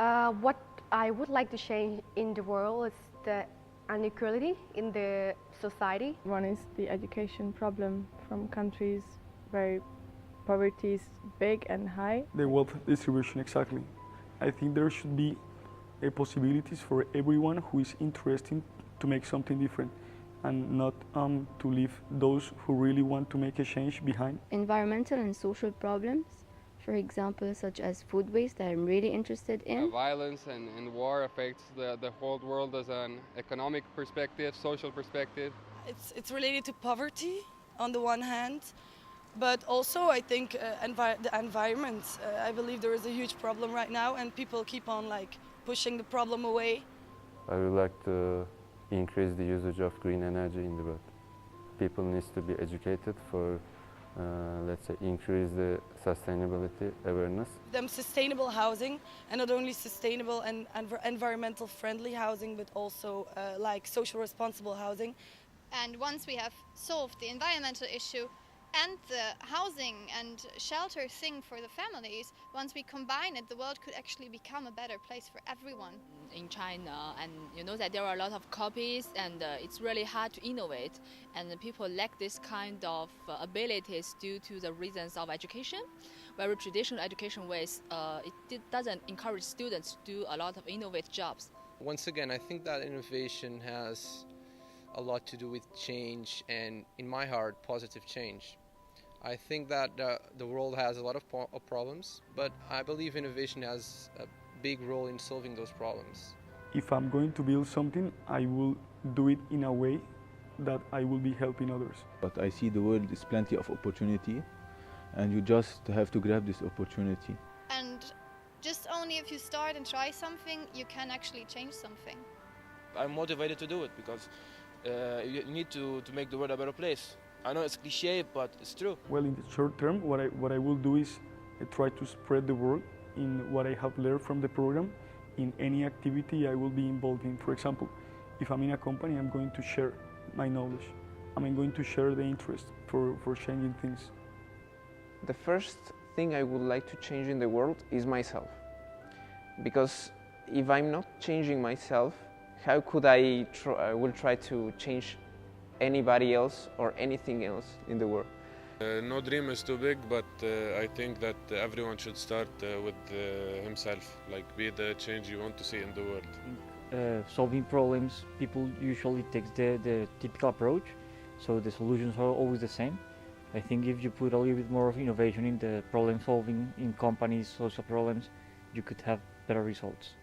What I would like to change in the world is the inequality in the society. One is the education problem from countries where poverty is big and high. The wealth distribution, exactly. I think there should be possibilities for everyone who is interested to make something different and not to leave those who really want to make a change behind. Environmental and social problems, for example, such as food waste that I'm really interested in. Violence and war affects the whole world as an economic perspective, social perspective. It's related to poverty on the one hand, but also I think the environment. I believe there is a huge problem right now and people keep on pushing the problem away. I would like to increase the usage of green energy in the world. People need to be educated for, let's say, increase the sustainability awareness. Sustainable housing, and not only sustainable and environmental friendly housing, but also social responsible housing. And once we have solved the environmental issue and the housing and shelter thing for the families, once we combine it, the world could actually become a better place for everyone. In China, and you know that there are a lot of copies and it's really hard to innovate, and people lack this kind of abilities due to the reasons of education. Very traditional education ways, it doesn't encourage students to do a lot of innovative jobs. Once again, I think that innovation has a lot to do with change, and in my heart, positive change. I think that the world has a lot of problems, but I believe innovation has a big role in solving those problems. If I'm going to build something, I will do it in a way that I will be helping others. But I see the world is plenty of opportunity, and you just have to grab this opportunity. And just only if you start and try something, you can actually change something. I'm motivated to do it because you need to make the world a better place. I know it's cliche, but it's true. Well, in the short term, what I will do is try to spread the word in what I have learned from the program in any activity I will be involved in. For example, if I'm in a company, I'm going to share my knowledge. I'm going to share the interest for changing things. The first thing I would like to change in the world is myself. Because if I'm not changing myself, how could I will try to change anybody else or anything else in the world? No dream is too big, but I think that everyone should start with himself, like be the change you want to see in the world. Solving problems, people usually take the typical approach, so the solutions are always the same. I think if you put a little bit more of innovation in the problem solving in companies, social problems, you could have better results.